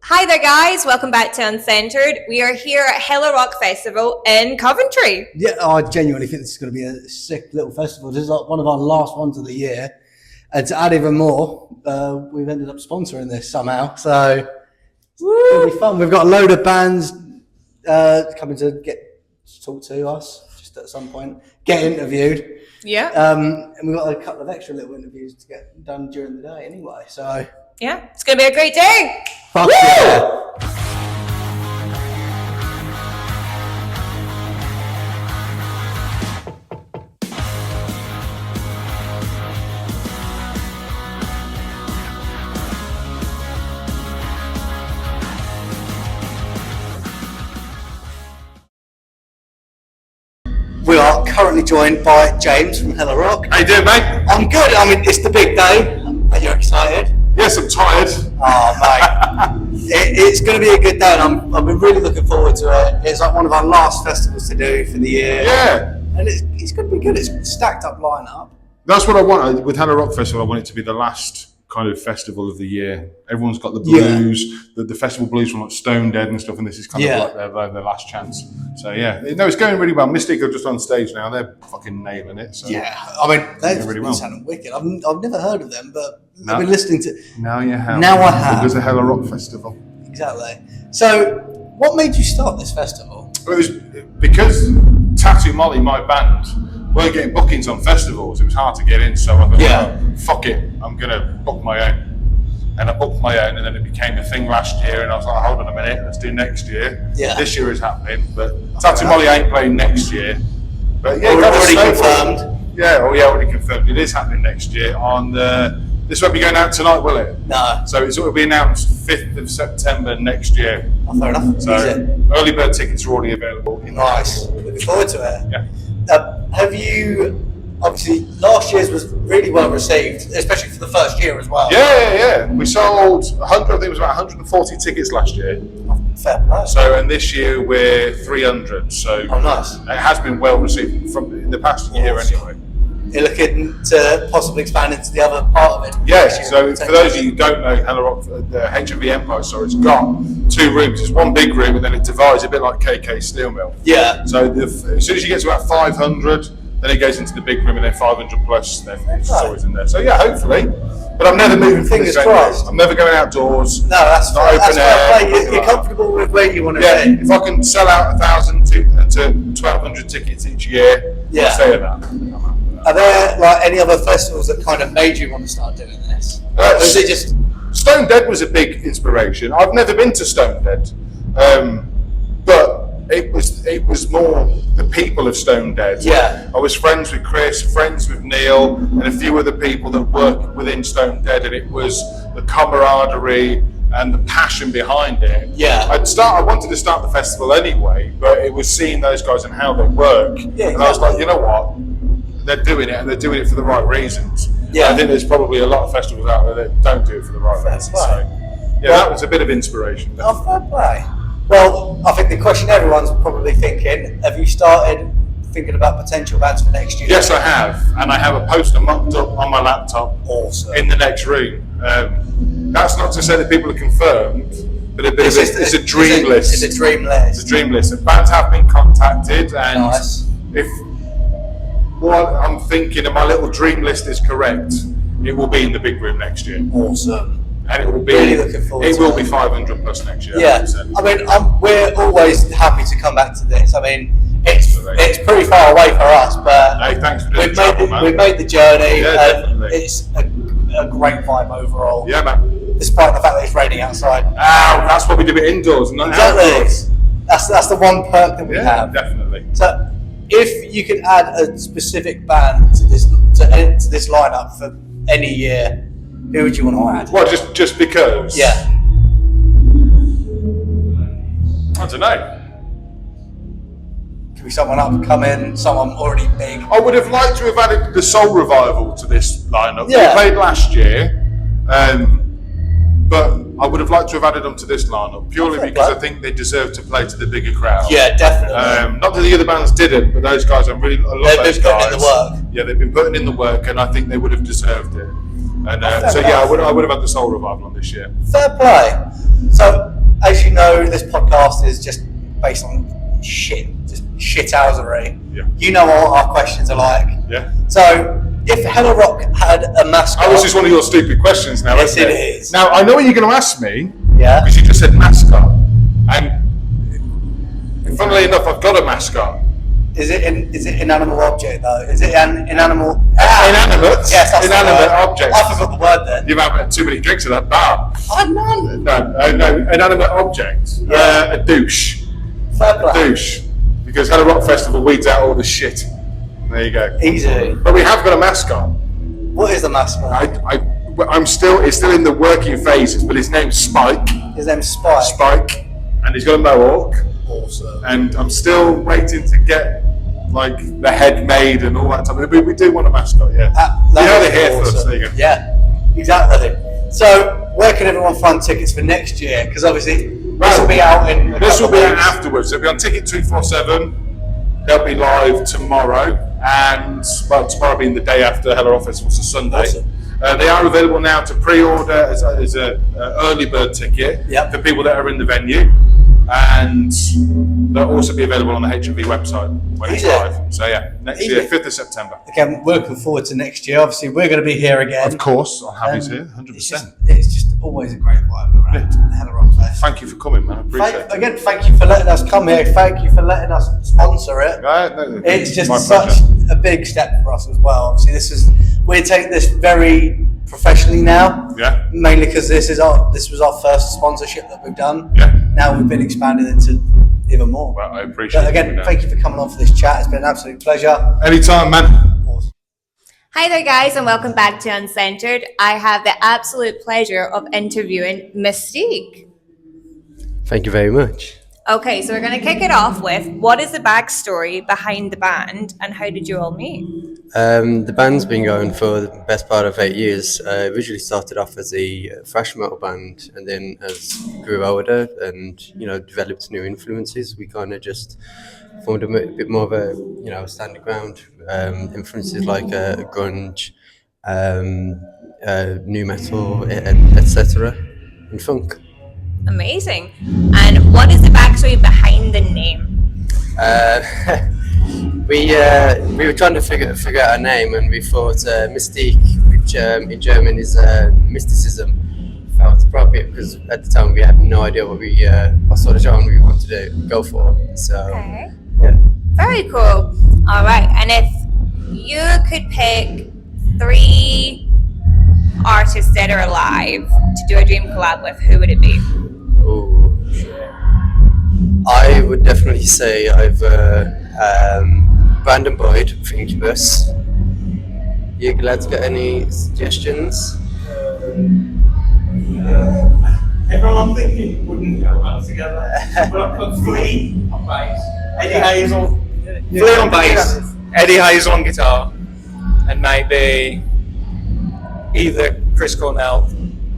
Hi there guys, welcome back to Uncentered. We are here at Hellarockfestival in Coventry. Yeah, I genuinely think this is going to be a sick little festival. This is like one of our last ones of the year. And to add even more, we've ended up sponsoring this somehow. So it's going to be fun. We've got a load of bands coming to talk to us just at some point, get interviewed. Yeah. And we've got a couple of extra little interviews to get done during the day anyway. So yeah, it's going to be a great day. Fuck yeah. We are currently joined by James from Hella Rock. How you doing, mate? I'm good. I mean, it's the big day. Are you excited? Yes, I'm tired. Oh, mate. It's going to be a good day, and I've been really looking forward to it. It's like one of our last festivals to do for the year. Yeah. And it's going to be good. It's a stacked up lineup. That's what I want. With Hella Rock Festival, I want it to be the last kind of festival of the year. Everyone's got the blues, the festival blues from like Stone Dead and stuff, and this is kind of like their last chance. So yeah, no, it's going really well. Mystic are just on stage now; they're fucking nailing it. So yeah, I mean they've really been sounding wicked. I've never heard of them, but I've been listening to. Now you have. Now I have. Because of Hella Rock Festival. Exactly. So, what made you start this festival? Well, it was because Tattoo Molly, my band, weren't getting bookings on festivals. It was hard to get in, so I thought, well, fuck it, I'm going to book my own. And I booked my own, and then it became a thing last year, and I was like, hold on a minute, let's do next year. Yeah. This year is happening, but Tattoo Molly ain't playing next year. But yeah, already confirmed. Yeah, already confirmed. It is happening next year. This won't be going out tonight, will it? No. So it'll be announced 5th of September next year. Oh, fair enough. So early bird tickets are already available. Nice. Looking forward to it. Yeah. Have you, obviously, last year's was really well received, especially for the first year as well. Yeah. We sold 100, I think it was about 140 tickets last year. Fair play. So, and this year we're 300. So, nice. It has been well received from the past year anyway. You're looking to possibly expand into the other part of it. Yeah, so for those of you who don't know, Hella Rock, the HMV Empire Store, it's got 2 rooms. It's one big room and then it divides a bit like KK Steel Mill. Yeah. So as soon as you get to about 500, then it goes into the big room and then 500 plus, then it's always in there. So yeah, hopefully. But I'm never moving from this venue. I'm never going outdoors. No, that's not open air. You're comfortable with where you want to be. If I can sell out 1,000 to 1,200 tickets each year, I'll stay at that. Are there like any other festivals that kind of made you want to start doing this? Or is it just Stone Dead was a big inspiration. I've never been to Stone Dead, but it was more the people of Stone Dead. Yeah, I was friends with Chris, friends with Neil, and a few other people that work within Stone Dead, and it was the camaraderie and the passion behind it. Yeah, I wanted to start the festival anyway, but it was seeing those guys and how they work, and I was like, you know what? They're doing it, and they're doing it for the right reasons. Yeah, I think there's probably a lot of festivals out there that don't do it for the right reasons. So, that was a bit of inspiration. Oh, fair play. Well, I think the question everyone's probably thinking: have you started thinking about potential bands for next year? Yes, I have, and I have a poster mocked up on my laptop. Awesome. In the next room. That's not to say that people are confirmed, but it's a dream list. It's a dream list. It's a dream list. And bands have been contacted, and if what I'm thinking and my little dream list is correct, it will be in the big room next year. Awesome. And it will be really looking forward to it. It will be 500 plus next year. Yeah. 100%. I mean, we're always happy to come back to this. I mean, it's pretty far away for us, but hey, thanks for doing we've made the journey. Yeah, definitely. It's a great vibe overall. Yeah, man. Despite the fact that it's raining outside. That's why we do it indoors, not outdoors. That's the one perk that we have. Definitely. So, if you could add a specific band to this lineup for any year, who would you want to add? Well, just because? Yeah. I don't know. Could be someone up and coming, someone already big. I would have liked to have added the Soul Revival to this lineup. Yeah. They played last year, but I would have liked to have added them to this lineup purely because I think they deserve to play to the bigger crowd. Yeah, definitely. Not that the other bands didn't, but those guys, I love those guys. They've been putting in the work. Yeah, they've been putting in the work, and I think they would have deserved it. And I would have had the Soul Revival on this year. Fair play. So case you know, this podcast is just based on just shithousery. Yeah. You know what our questions are like. Yeah. So, if Hello Rock had a mascot... Oh, this is one of your stupid questions now, Yes, isn't it it? is. Now, I know what you're going to ask me. Yeah. Because you just said mascot. And funnily enough, I've got a mascot. Is it an animal object though? Is it an inanimate? Inanimate? Yes, that's Inanimate the word. object. I forgot the word then. You've had too many drinks at that bar. None. No, inanimate object. Yeah. A douche. Fair play. Douche. Because Hello Rock Festival weeds out all the shit. There you go. Easy. But we have got a mascot. What is the mascot? It's still in the working phases, but his name's Spike. His name's Spike. Spike. And he's got a mohawk. Awesome. And I'm still waiting to get like the head made and all that type of thing. We do want a mascot, yeah. That You know is they're here for us, awesome. there you go. Yeah, exactly. So, where can everyone find tickets for next year? Because obviously, this will be out in. This will be out afterwards. It'll be on Ticket 247. They'll be live tomorrow, and tomorrow being the day after Hello Rock Festival, so Sunday. Awesome. They are available now to pre-order as a early bird ticket for people that are in the venue, and they'll also be available on the HMV website when it's live. So yeah, next year, 5th of September. Again, we're looking forward to next year. Obviously, we're going to be here again. Of course, I'm happy to, 100%. It's just always a great vibe around Hello Rock Fest. Thank you for coming, man. I appreciate it. Again, thank you for letting us come here. Thank you for letting us sponsor it. No, It's just my such pleasure. a big step for us as well. Obviously, we take this very professionally now. Yeah. Mainly because this was our first sponsorship that we've done. Yeah. Now we've been expanded into even more. Well, I appreciate But again, it. thank you for coming on for this chat. It's been an absolute pleasure. Anytime, man. Awesome. Hi there, guys, and welcome back to Uncensored. I have the absolute pleasure of interviewing Mystique. Thank you very much. Okay, so we're going to kick it off with, what is the backstory behind the band and how did you all meet? The band's been going for the best part of 8 years. Originally started off as a thrash metal band, and then as grew older and developed new influences, we kind of just formed a bit more of a standard ground. Influences like grunge, new metal, and etc. and funk. Amazing. And what is the backstory behind the name? We were trying to figure out a name, and we thought Mystique, which in German is mysticism, felt appropriate because at the time we had no idea what sort of genre we wanted to go for. So, Okay. yeah. Very cool. All right. And if you could pick 3 artists that are alive to do a dream collab with, who would it be? Ooh. I would definitely say either Brandon Boyd for Incubus. You lads got any suggestions? Everyone I'm thinking wouldn't go well together. But I put Flea on bass, Eddie Hazel. Flea on bass, Eddie Hazel on guitar, and maybe either Chris Cornell,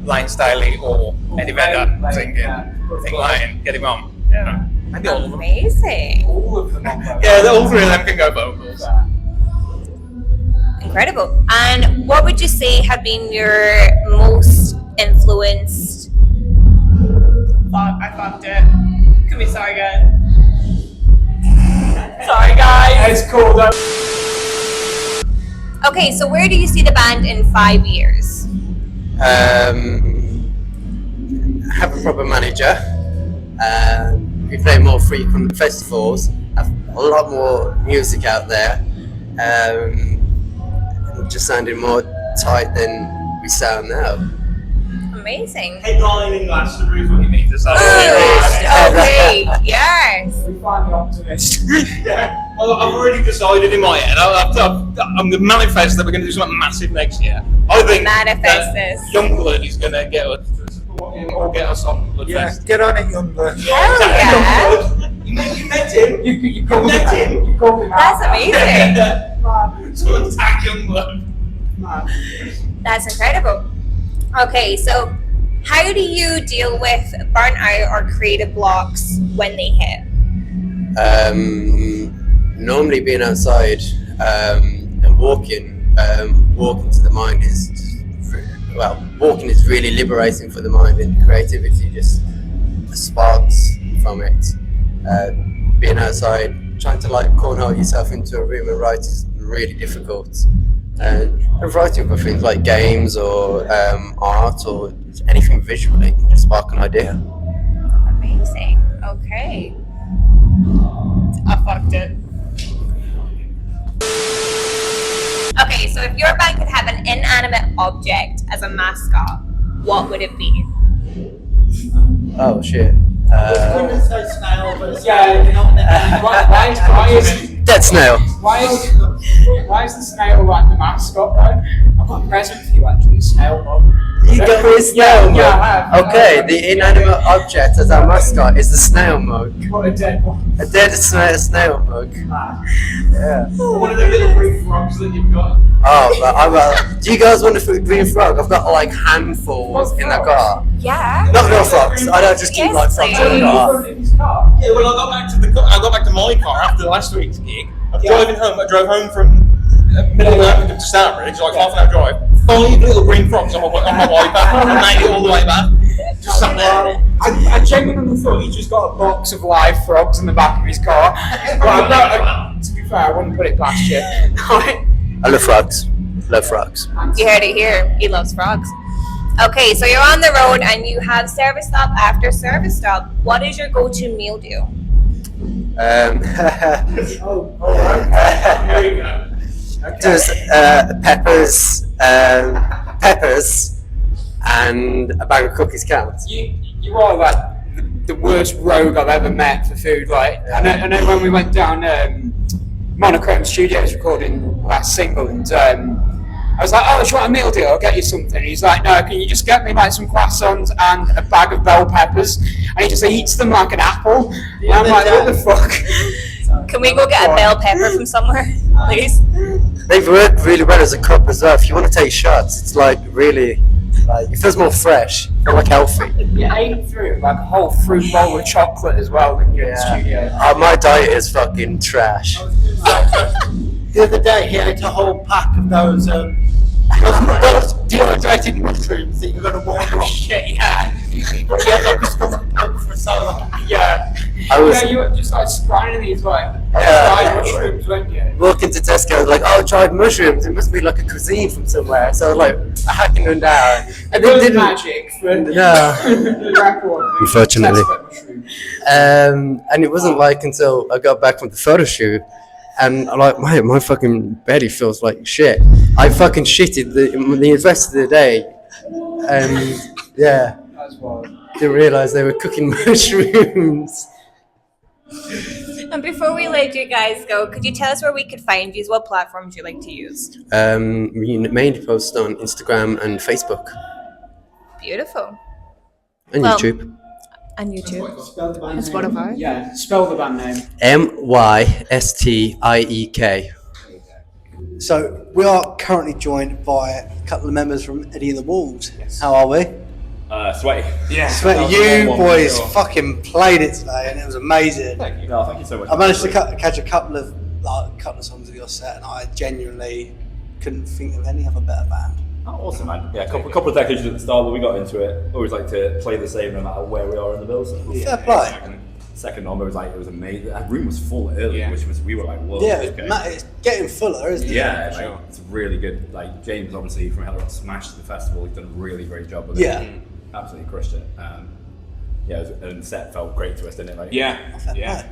Lane Staley, or Eddie Vedder singing. I think Lane, get him on. Yeah. Maybe all of them. Amazing. All of them. Yeah, all 3 of them can go vocals. Incredible. And what would you say have been your most influenced? I fucked it. Can we start again? Sorry, guys. It's cool though. Okay, so where do you see the band in 5 years? Have a proper manager. We play more frequent festivals. Have a lot more music out there. Just sounding more tight than we sound now. Amazing. Headlining Glastonbury is what you mean to say. Okay, yes. We find the optimist. Yeah. Well, I've already decided in my head. I'm going to manifest that we're going to do something massive next year. I think Manifest this. Youngblood is going to get us to support him or get us on Bloodfest. Get on it, Youngblood. Hell yeah. Youngblood. You met him. You met him. You called him That's amazing. So attack Youngblood. That's incredible. Okay, so how do you deal with burnout or creative blocks when they hit? Normally being outside and walking to the mind is walking is really liberating for the mind, and creativity just a spark from it. Being outside, trying to like corner yourself into a room and write is really difficult. And a variety of other things like games or art or anything visually can just spark an idea. Amazing. Okay. I fucked it. Okay, so if your band could have an inanimate object as a mascot, what would it be? Oh shit. Dead snail. Why is the snail like the mascot though? I've got a present for you actually, snail mug. You got me a snail mug? Yeah, I have. Okay, the inanimate object as our mascot is the snail mug. What a dead one. A dead snail mug. Yeah. One of the little green frogs that you've got. Oh, but do you guys want a green frog? I've got like handfuls in the car. Yeah. Not real frogs. I don't just keep Yes, like frogs in please. the car. Yeah, well, I got back to my car after last week's gig. I'm driving home. I drove home from middle of Birmingham to Stanbridge, like half an hour drive. 5 little green frogs on my wiper. I made it all the way back. Just sat there. I genuinely thought he just got a box of live frogs in the back of his car. But to be fair, I wouldn't put it past you. I love frogs. Love frogs. You heard it here. He loves frogs. Okay, so you're on the road and you have service stop after service stop. What is your go-to meal deal? Here we go. Just peppers, and a bag of cookies count. You are like the worst rogue I've ever met for food. Like I know when we went down Monochrome Studios recording last single, and I was like, oh, do you want a meal deal? I'll get you something. And he's like, no, can you just get me like some croissants and a bag of bell peppers? And he just eats them like an apple. And I'm like, what the fuck? Can we go get a bell pepper from somewhere, please? They work really well as a cup as well. If you want to take shots, it's like really, like, it feels more fresh, like healthy. You ate through like a whole fruit bowl of chocolate as well when you're in the studio. My diet is fucking trash. The other day, he ate a whole pack of those dehydrated mushrooms that you've got to warm up. Shit, yeah. He had like a stomach bug for so long. Yeah. You were just like scrying these like fried mushrooms, weren't you? Walking to Tesco, I was like, oh, tried mushrooms. It must be like a cuisine from somewhere. So I was like hacking them down. And It was didn't. magic for Yeah. the record. Unfortunately. Tesco mushrooms. And it wasn't like until I got back from the photo shoot, and I'm like, my fucking belly feels like shit. I fucking shitted the rest of the day, and yeah, That's wild. didn't realise they were cooking mushrooms. And before we let you guys go, could you tell us where we could find you? What platforms you like to use? We mainly post on Instagram and Facebook Beautiful. and Well, YouTube. And YouTube. Spell the band And name. Spotify. Yeah, spell the band name. MYSTIEK. So we are currently joined by a couple of members from Eddie and the Wolves. How are we? Sweaty. Yeah. Sweaty, that was you one boys for sure. fucking played it today, and it was amazing. Thank you. No, thank you so much. I managed to catch a couple of songs of your set, and I genuinely couldn't think of any other better band. Oh, awesome, man. Yeah, a couple of decades at the start when we got into it. Always like to play the same no matter where we are in the bill. So Fair play. Second number was like, it was amazing. That room was full early, which was, we were like, whoa. Yeah, okay. it's getting fuller, isn't it? Yeah, like, it's really good. Like James, obviously from Hellarock smashed the festival. He's done a really great job with it. Yeah. Absolutely crushed it. And the set felt great to us, didn't it? Like, Fair play.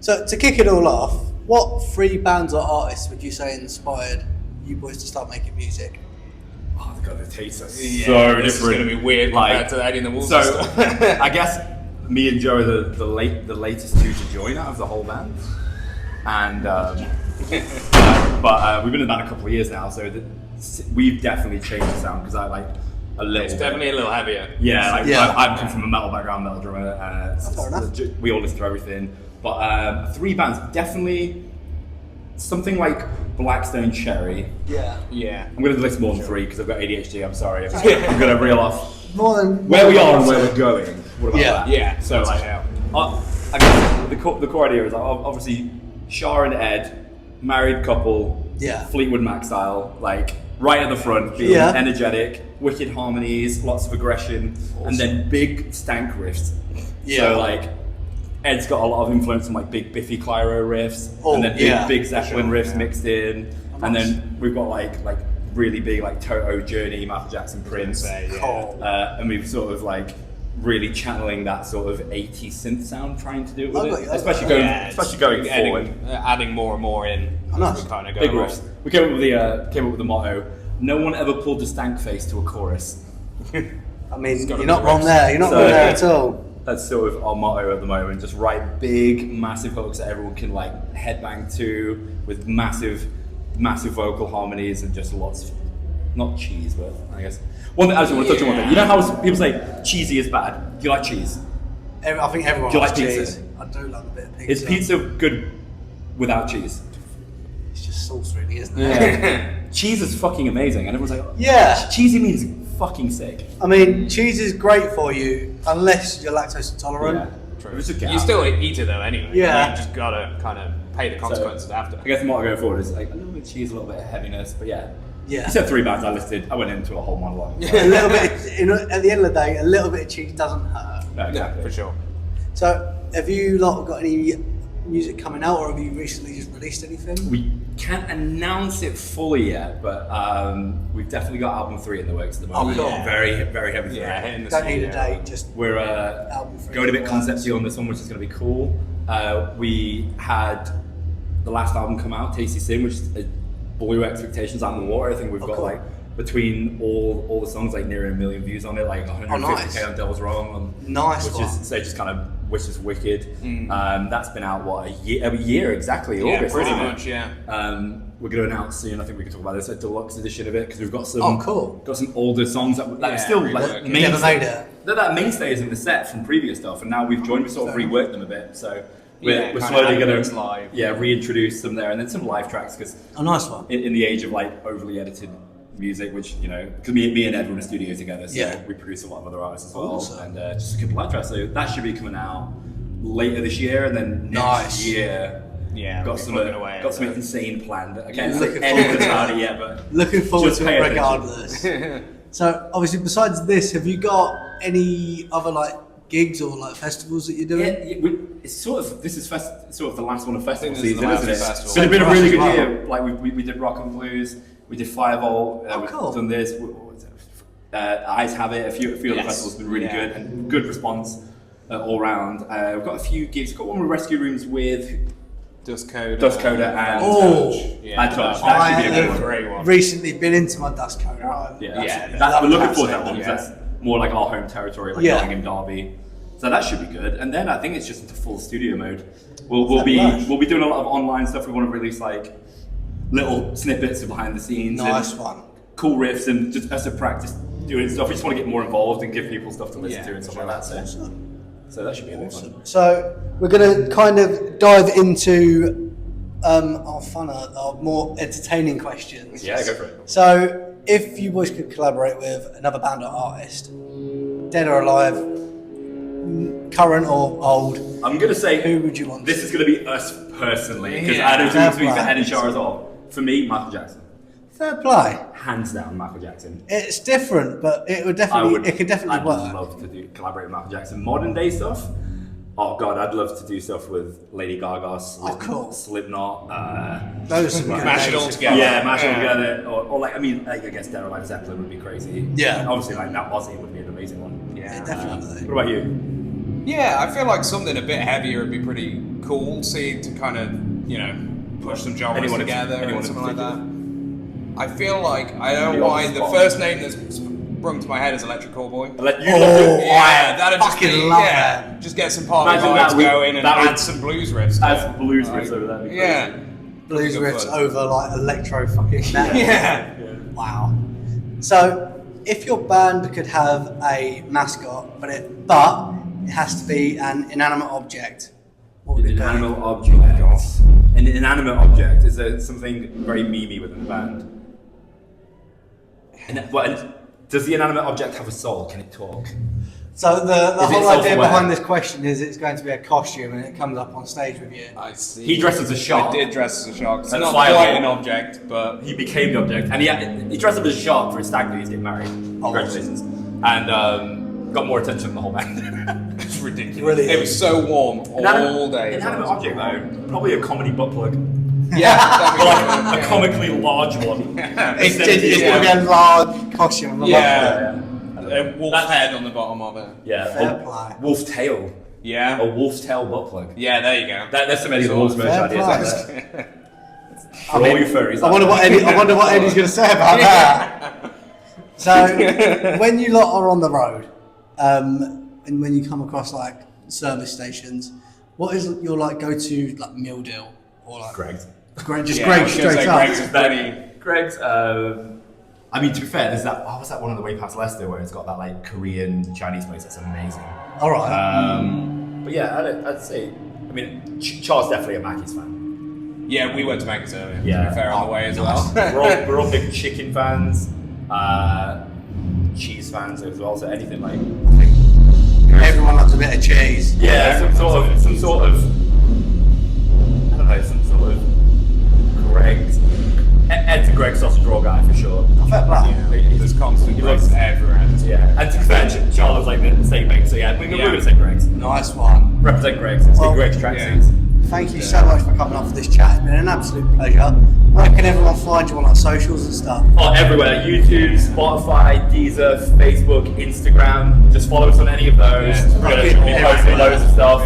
So to kick it all off, what three bands or artists would you say inspired you boys to start making music? Oh god, the tastes are so This different. is going to be weird compared to Eddie and the Wolves. So I guess me and Joe are the latest two to join out of the whole band, and but we've been in the band a couple of years now, so we've definitely changed the sound because I like a little. It's definitely a little heavier. Yeah, like Yeah. I'm come from a metal background, metal drummer. Fair enough. We all listen to everything, but three bands definitely something like Blackstone Cherry. Yeah. Yeah. I'm going to list more than three because I've got ADHD. I'm sorry. I'm going to reel off More than where we are and where we're going. What about that? Yeah. So like, I guess the core idea is like, obviously Shah and Ed, married couple, Yeah. Fleetwood Mac style, like right at the front, being Yeah. energetic, wicked harmonies, lots of aggression, and then big stank riffs. Yeah. So like Ed's got a lot of influence from like big Biffy Clyro riffs, and then big Zeppelin riffs mixed in, and then we've got like really big like Toto, Journey, Michael Jackson, Prince, and we've sort of like really channeling that sort of 80s synth sound, trying to do it with it, especially going forward, adding more and more in. Nice. We kind of go Big riffs. We came up with the motto: no one ever pulled a stank face to a chorus. I mean, you're not wrong there. You're not wrong there at all. That's sort of our motto at the moment. Just write big, massive hooks that everyone can like headbang to, with massive vocal harmonies and just lots of, not cheese, but I guess. One thing, I just want to touch on one thing. You know how people say cheesy is bad? Do you like cheese? I think everyone Do you likes like cheese. pizza? I do love a bit of pizza. Is pizza good without cheese? It's just sauce, really, isn't it? Yeah. Cheese is fucking amazing, and everyone's like, Yeah. cheesy means fucking sick. I mean, cheese is great for you unless you're lactose intolerant. Yeah, true. You still eat it though anyway. Yeah. You just gotta kind of pay the consequences after. I guess the motto going forward is like a little bit of cheese, a little bit of heaviness, but yeah. Yeah. You said 3 bands I listed. I went into a whole monologue. A little bit. At the end of the day, a little bit of cheese doesn't hurt. No, exactly. For sure. So, have you lot got any music coming out, or have you recently just released anything? We can't announce it fully yet, but we've definitely got album 3 in the works at the moment. Oh, cool. Very, very heavy. Yeah, hitting the Don't need a studio. date. Just We're album 3. going a bit conceptual on this one, which is going to be cool. We had the last album come out, Tasty Sin, which blew expectations out in the water. I think we've got cool. like between all the songs like near 1 million views on it, like 150k nice. on Devil's Wrong, Nice which one. is so just kind of which is wicked. That's been out a year exactly. Yeah, August, pretty isn't it? much. Yeah. We're going to announce soon. I think we can talk about this, a deluxe edition of it, because we've got some. Cool. Got some older songs that are still like You never made it. They're that mainstays in the set from previous stuff, and now we've joined. We sort of reworked them a bit, so we're kinda slowly add going those to live. reintroduce them there, and then some live tracks, because A nice one. in the age of like overly edited music, which because me and Ed were in a studio together, so Yeah. we produce a lot of other artists as well, Awesome. and just a couple live tracks. So that should be coming out later this year, and then next Nice. year. Yeah. Got we're some plugging away got at something that. insane planned. I can't Looking say forward anything to about it. it yet, but Looking forward just to pay it attention. regardless. So, obviously, besides this, have you got any other like gigs or like festivals that you're doing? It's sort of sort of the last one of festival I think this is season, the isn't it? last festival. It's been a really good Wow. year. Like we did Rock and Blues, we did Firebolt, we've cool. done this. What was it? Eyes Have It. A few other Yes. festivals have been really Yeah. good and good response all round. We've got a few gigs. We've got one with Rescue Rooms with Dust Coda. and Oh. Yeah. and Touch. I That should be a good have one. Great one. recently been into my dust coat. Right? Yeah, Yeah, we're looking that's forward to it. that one. 'Cause Yeah. that's more like our home territory, like Yeah. Nottingham, Derby. So that should be good. And then I think it's just into full studio mode. We'll Nice. be doing a lot of online stuff. We want to release like little snippets of behind the scenes, Nice and one. cool riffs, and just as a practice doing stuff. We just want to get more involved and give people stuff to listen Yeah, to and stuff like that. So that should be a big fun. So we're going to kind of dive into our more entertaining questions. Yeah, go for it. So if you boys could collaborate with another band or artist, dead or alive, current or old, I'm gonna say who would you want? this is gonna be us personally, because Yeah. I don't think speak for Fair Ed and play. Shar as well. For me, Michael Jackson, Fair play. hands down, Michael Jackson. It's different, but it could definitely I'd work. love to collaborate with Michael Jackson. Modern day stuff. Oh god, I'd love to do stuff with Lady Gaga, cool. Slipknot. Those are some good Mash it names. all together. Yeah, mash it all together. Or like, I mean, like, I guess Dead or Alive Zeppelin would be crazy. Yeah. And obviously, like that Ozzy would be an amazing one. Yeah. Definitely. What about you? Yeah, I feel like something a bit heavier would be pretty cool. See, to kind of, push some genres Anyone in- together anyone in and something like that. particular? I feel like, I don't Be know on why, the the spot. first name that's sprung to my head is Electric Callboy. You love it. Yeah, that'd just fucking be, love yeah, just get some party Imagine vibes that with- going and that add with- some blues riffs. to As it. blues riffs over there. Yeah. Blues Good riffs fun. over like electro fucking metal. Yeah. Wow. So, if your band could have a mascot, but it has to be an inanimate object, what would An it be? inanimate object. An inanimate object. Is there something very memey within the band? And does the inanimate object have a soul? Can it talk? So the Is it whole idea self-aware? behind this question is it's going to be a costume and it comes up on stage with you. I see. He dressed as a shark. I did dress as a shark. It's And not Fireball. quite an object, but He became the object, and he dressed up as a shark for a stag do. He's getting married. Congratulations! And got more attention than the whole band. it's But ridiculous. Brilliant. It was so warm all day. Inanimate object though, probably a comedy butt plug. Yeah, But like a comically large one. It's going to be a large costume. yeah. Wolf's head on the bottom of it. Fair play. Wolf tail. Yeah. A wolf's tail butt plug. Yeah, there you go. There's so many of the wolf's merch Fair ideas out play. there. For all you furries. I wonder what Eddie's going to say about that. So, when you lot are on the road, and when you come across like service stations, what is your like go-to like meal deal or like Greg's. Greg's I straight was gonna say up? Greg's is pretty. Greg's. I mean, to be fair, there's that. What's that one on the way past Leicester where it's got that like Korean Chinese place that's amazing. All right. But yeah, I'd say. I mean, Charles definitely a Mackey's fan. Yeah, we went to Maggie's earlier. Yeah. To be fair, on the way as well. we're all big chicken fans, cheese fans as well. So anything like. Everyone loves a bit of cheese. Yeah, some sort of. I don't know, some sort of Greg's. Ed's a Greg sausage roll guy for sure. Fair play. Yeah, there's constant Greg's everywhere. Yeah, and to be fair, Charles like the same thing. So yeah, we're gonna say Greg's. Nice one. Represent Greg's. Let's Well, get Greg's tracksuits. Thank you so much for coming on for this chat. It's been an absolute pleasure. Where can everyone find you on our socials and stuff? Oh, everywhere. YouTube, Spotify, Deezer, Facebook, Instagram. Just follow us on any of those. Yeah, We're going to be posting loads of stuff.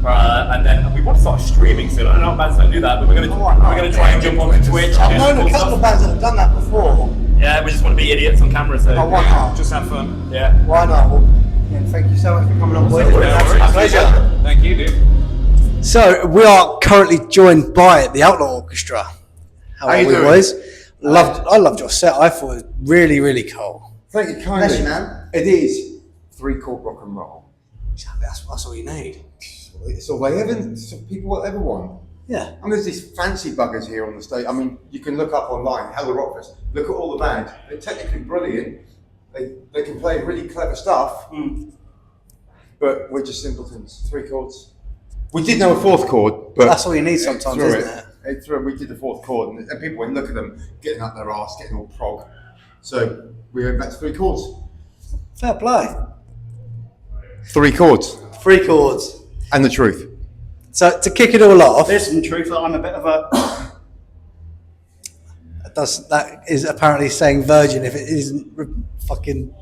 And then we want to start streaming soon. I don't know how bands don't do that, but we're going to try and jump onto Twitch. I've and do known some a cool couple of stuff. bands that have done that before. Yeah, we just want to be idiots on camera. So Oh, why not? Just have fun. yeah. Why not? Well, yeah, thank you so much for coming on board. It's been an No absolute worries. pleasure. Thank you, dude. So we are currently joined by the Outlaw Orchestra. How are you we, doing? boys? I loved your set. I thought it was really, really cool. Thank you kindly. Bless you, man. It is 3-chord rock and roll. That's all you need. It's all people will ever want. Yeah. And there's these fancy buggers here on the stage. I mean, you can look up online, hellarockfestival. Look at all the bands. They're technically brilliant. They can play really clever stuff. But we're just simpletons. 3 chords. We did know a 4th chord, but That's all you need sometimes, through isn't it? We did the 4th chord, and people went, look at them getting up their arse, getting all prog. So we went back to 3 chords. Fair play. 3 chords. 3 chords. And the truth. So to kick it all off, There's some truth that I'm a bit of a. that is apparently saying virgin if it isn't fucking.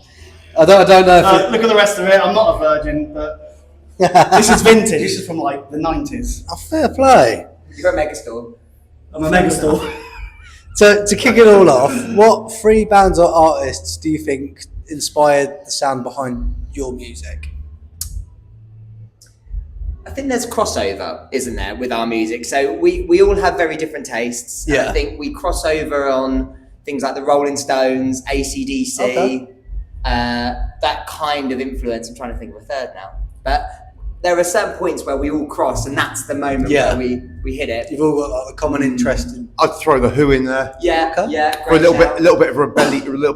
I don't know if Look at the rest of it. I'm not a virgin, but this is vintage. This is from like the 90s. Oh, fair play. You've got a megastore. I'm a megastore. So to kick it all off, what 3 bands or artists do you think inspired the sound behind your music? I think there's crossover, isn't there, with our music? So we all have very different tastes. And Yeah. I think we cross over on things like the Rolling Stones, AC/DC, Okay. that kind of influence. I'm trying to think of a third now. But there are certain points where we all cross, and that's the moment Yeah. where we hit it. You've all got like a common interest in. I'd throw the Who in there Yeah, Okay. yeah. for a great little shout.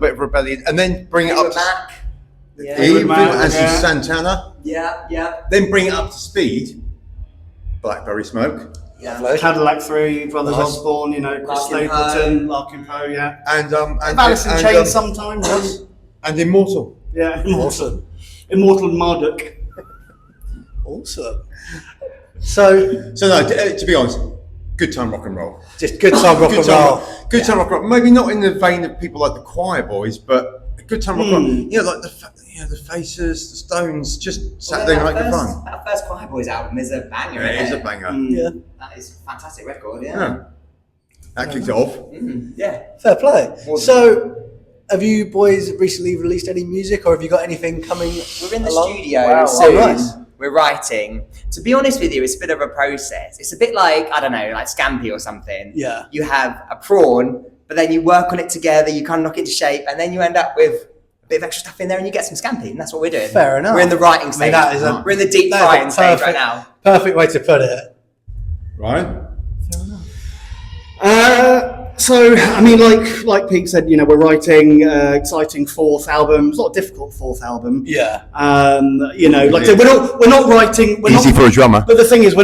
bit of rebellion, and then bring it up Fleetwood to Mac. Yeah, Eve, Mac, and yeah. Santana. yeah. Then bring it up to speed. Blackberry Smoke Lovely. Cadillac 3, Brothers Nice. Osborne, Chris Larkin Stapleton, Larkin Poe, yeah. and Alice in and, Chains sometimes. and Immortal. Yeah. Awesome. Immortal Marduk. Awesome. So So no, to be honest, good time rock and roll. just good time rock Good and time, roll. good time rock and roll. Maybe not in the vein of people like the Choir Boys, but a good time rock and roll. You know, like the Faces, the Stones, just Saturday night good fun. That first Choir Boys album is a banger. It is isn't a banger. Yeah. That is a fantastic record, Yeah. That kicked it off. Yeah. Fair play. So, have you boys recently released any music, or have you got anything coming? We're in the along? studio Wow. soon. Oh, nice. We're writing. To be honest with you, it's a bit of a process. It's a bit like, I don't know, like Scampi or something. Yeah. You have a prawn, but then you work on it together, you kind of knock it into shape, and then you end up with a bit of extra stuff in there and you get some Scampi, and that's what we're doing. Fair enough. We're in the writing stage. that is a- We're in the deep that is a frying stage right perfect- now. Perfect way to put it. Right? So, I mean, like Pete said, we're writing exciting 4th album. It's not a difficult 4th album. Yeah. Like I said, we're not writing. Easy for a drummer. But the thing is,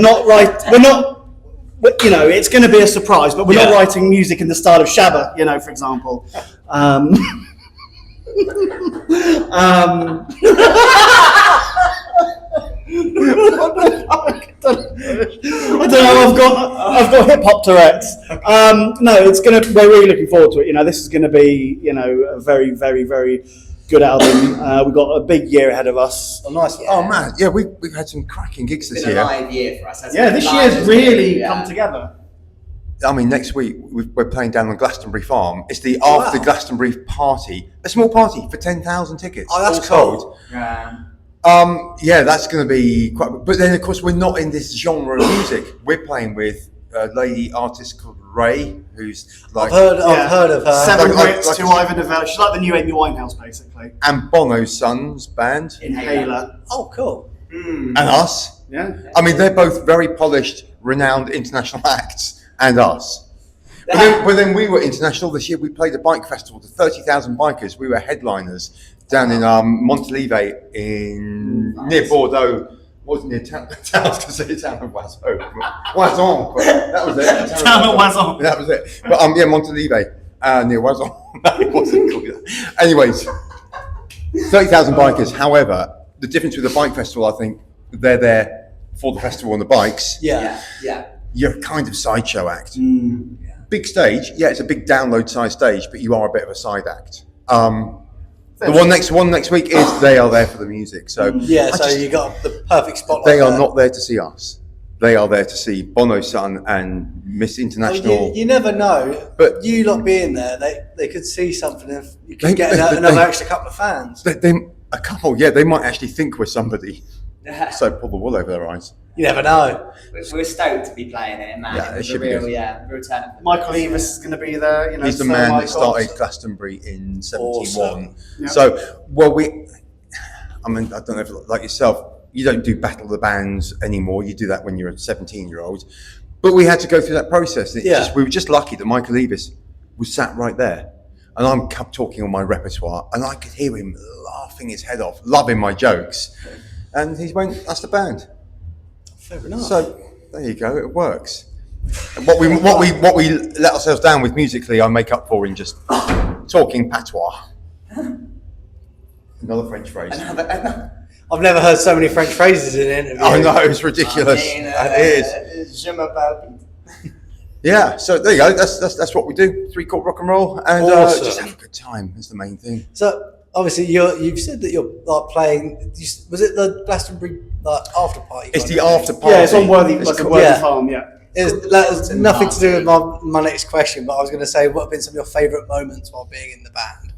it's going to be a surprise. But we're not writing music in the style of Shabba, for example. I don't know. I've got hip hop Tourette's. No, we're really looking forward to it. You know, this is going to be, you know, a very, very, very good album. We've got a big year ahead of us. Oh, nice. Oh man, yeah, we've had some cracking gigs this year. It's been a live year for us. This year's really come together. I mean, next week we're playing down on Glastonbury Farm. It's the after Glastonbury party, a small party for 10,000 tickets. Oh, that's cool. Yeah, that's going to be quite. But then, of course, we're not in this genre of music. We're playing with a lady artist called Ray, who's like I've heard of her. 7 Brits, 2 Ivor Novello. She's like the new Amy Winehouse, basically. and Bono's son's band, Inhaler. Oh, cool. and us. Yeah. I mean, they're both very polished, renowned international acts, and us. But then we were international this year. We played a bike festival to 30,000 bikers. We were headliners down in Monnaliesa near Bordeaux. Wasn't near town. I was going to say the town of Oiseau. Oison, but that was it. Town of Oiseau. That was it. But yeah, Monnaliesa near Oison. No, it wasn't called that. Anyways, 30,000 bikers. However, the difference with the bike festival, I think, they're there for the festival on the bikes. Yeah. You're a kind of sideshow act. Big stage, yeah, it's a big download size stage, but you are a bit of a side act. The one next week is they are there for the music. So you got the perfect spotlight. They are not there to see us. They are there to see Bono's son and Miss International. Well, you never know, but you lot being there, they could see something. If you could get another extra couple of fans. A couple, yeah, they might actually think we're somebody. So pull the wool over their eyes. You never know. We're stoked to be playing it, man. Yeah, it should be real, good. real talent. Michael Eavis is going to be there. You know, he's the man that started Glastonbury in '71. Awesome. Yeah. So, I mean, I don't know if like yourself, you don't do Battle of the Bands anymore. You do that when you're a 17-year-old. But we had to go through that process. We were just lucky that Michael Eavis was sat right there. And I'm talking on my repertoire, and I could hear him laughing his head off, loving my jokes. And he went, "That's the band." Fair enough. So there you go. It works. And what we let ourselves down with musically, I make up for in just talking patois. Another French phrase. I've never heard so many French phrases in an interview. Oh no, it's ridiculous. It is. Yeah. So there you go. That's what we do. 3-chord rock and roll, and Awesome. just have a good time. Is the main thing. So obviously you've said that you're like playing. Was it the Glastonbury after party? It's the after party. Yeah, it's on Worthy Farm. Yeah. It's nothing to do with my next question, but I was going to say, what have been some of your favourite moments while being in the band?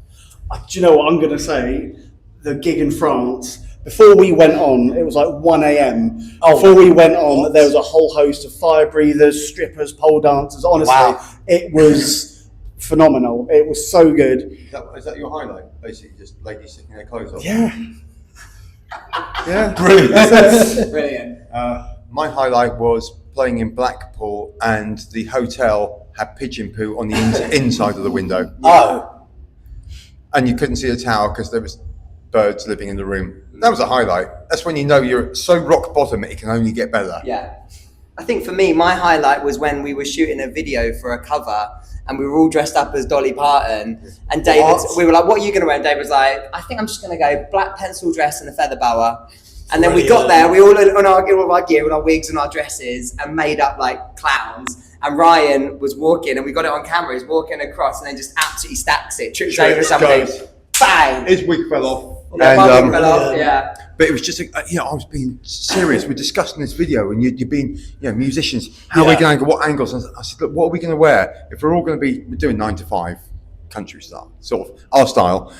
Do you know what I'm going to say? The gig in France. Before we went on, it was like 1 a.m. Before we went on, there was a whole host of fire breathers, strippers, pole dancers. Honestly, It was phenomenal. It was so good. Is that your highlight? Basically, just ladies sticking their clothes on. Yeah. Yeah. Brilliant. Brilliant. My highlight was playing in Blackpool, and the hotel had pigeon poo on the inside of the window. Oh. And you couldn't see the tower because there was birds living in the room. That was a highlight. That's when you know you're so rock bottom it can only get better. Yeah. I think for me, my highlight was when we were shooting a video for a cover and we were all dressed up as Dolly Parton. And we were like, "What are you going to wear?" And David was like, "I think I'm just going to go black pencil dress and a feather boa." And then we got there, we all on our gear, with our wigs and our dresses, and made up like clowns. And Ryan was walking, and we got it on camera. He's walking across, and then just absolutely stacks it, trips over somebody, bang! His wig fell off. Yeah. But it was just, I was being serious. We're discussing this video, and you're being, musicians. How are we going to go? What angles? And I said, look, what are we going to wear? If we're all going to be, we're doing 9 to 5, country style, sort of our style.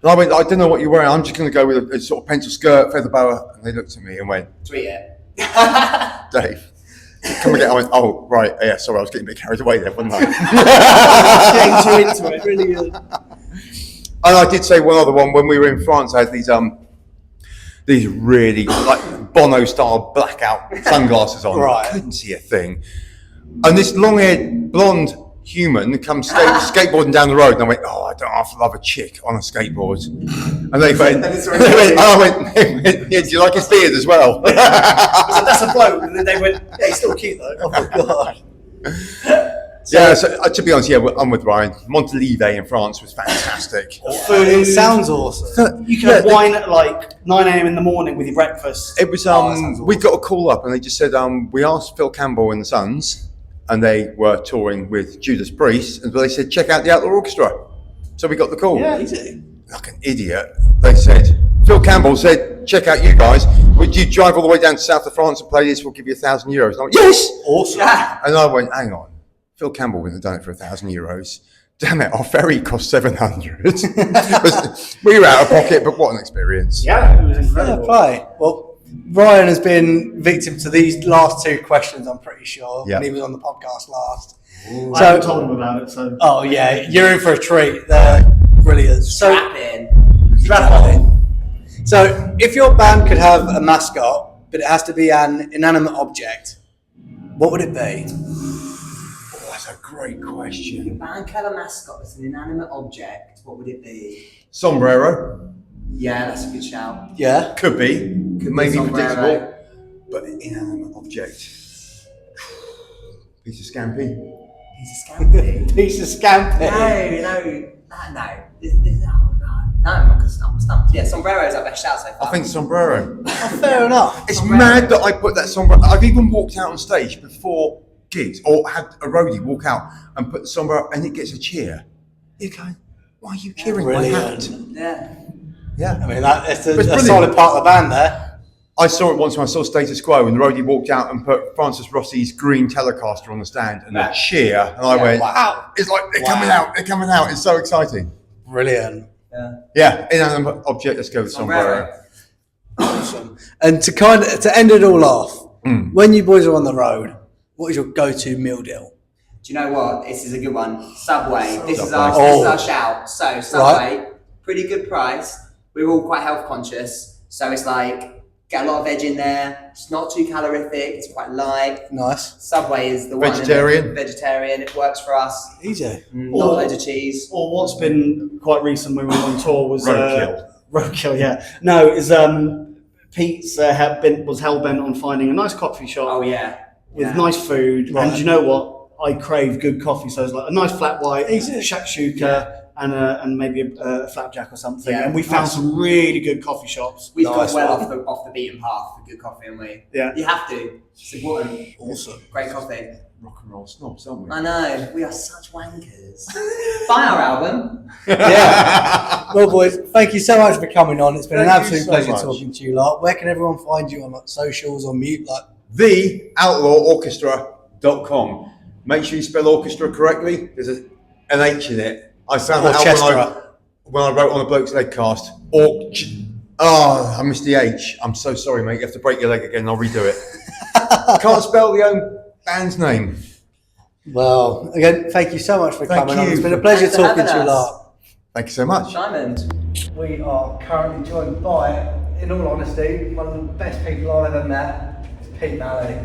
And I went, I don't know what you're wearing. I'm just going to go with a sort of pencil skirt, feather boa. And they looked at me and went, "Tweet it." Dave, come again. I went, oh, right. Yeah, sorry, I was getting a bit carried away there, wasn't I? Getting too into it, really good. And I did say one other one. When we were in France, I had these really like Bono style blackout sunglasses on. Right. I couldn't see a thing. And this long-haired blonde human comes skateboarding down the road, and I went, "Oh, I don't half love a chick on a skateboard." And they went, "Yeah, do you like his beard as well?" I said, "That's a bloke," and then they went, "Yeah, he's still cute though." Oh my god. Yeah, so to be honest, yeah, I'm with Ryan. Monnaliesa in France was fantastic. Food, it sounds awesome. You can have wine at like 9 a.m. in the morning with your breakfast. It was we got a call up and they just said we asked Phil Campbell and the Sons, and they were touring with Judas Priest, and they said check out the Outlaw Orchestra. So we got the call. Yeah, easy. Like an idiot, they said. Phil Campbell said, check out you guys. Would you drive all the way down to south of France and play this? We'll give you €1,000. And I went, yes! Awesome. And I went, hang on. Phil Campbell wouldn't have done it for €1,000. Damn it, our ferry cost 700. We were out of pocket, but what an experience. Yeah, it was incredible. Play. Well, Ryan has been victim to these last two questions, I'm pretty sure, when he was on the podcast last. Ooh. I haven't told him about it, so... Oh, yeah, you're in for a treat. They're brilliant. Strap in. So, if your band could have a mascot, but it has to be an inanimate object, what would it be? Oh, that's a great question. If a band could have a mascot that's an inanimate object, what would it be? Sombrero. Yeah, that's a good shout. Yeah. Could be. Maybe sombrero. predictable. But an inanimate object. Piece of scampi. He's a scampi. Piece of scampi. No, I'm stumped. Yeah, sombrero's our best shout so far. I think sombrero. Oh, fair enough. It's mad that I put that sombrero. I've even walked out on stage before gigs, or had a roadie walk out and put the sombrero, and it gets a cheer. You're going, why are you cheering my hat? Yeah. Yeah. I mean, that's a brilliant. solid part of the band there. I saw it once when I saw Status Quo, and the roadie walked out and put Francis Rossi's green Telecaster on the stand, and a cheer, and I went, wow. It's like, they're coming out, it's so exciting. Brilliant. Yeah, inanimate object, let's go with sombrero. Awesome. And to end it all off, when you boys are on the road, what is your go-to meal deal? Do you know what? This is a good one. Subway. This is our shout. So Subway, pretty good price. We're all quite health conscious, so it's like get a lot of veg in there. It's not too calorific. It's quite light. Nice. Subway is the Vegetarian. one. Vegetarian. It works for us. Easy. Not loads of cheese. Or what's been quite recent when we were on tour was Roadkill. Roadkill, yeah. No, is Pete's was hell bent on finding a nice coffee shop. Oh yeah. With nice food, and you know what? I crave good coffee, so it's like a nice flat white, shakshuka, and maybe a flapjack or something. Yeah, and we found some really good coffee shops. We've gone well off the beaten path for good coffee, haven't we? Yeah. You have to. It's important. Awesome. Great coffee. Rock and roll snobs, aren't we? I know. We are such wankers. Buy our album. Yeah. Well, boys, thank you so much for coming on. It's been an absolute so pleasure much. talking to you lot. Where can everyone find you on socials or mute? TheOutlaworchestra.com. Make sure you spell orchestra correctly. There's an H in it. I found that out when I wrote on a bloke's leg cast. I missed the H. I'm so sorry, mate. You have to break your leg again. I'll redo it. Can't spell the own band's name. Well, again, thank you so much for coming on. you. It's been a pleasure Thanks for talking to having you us. lot. Thank you so much. Diamond. We are currently joined by, in all honesty, one of the best people I've ever met. It's Pete Malley.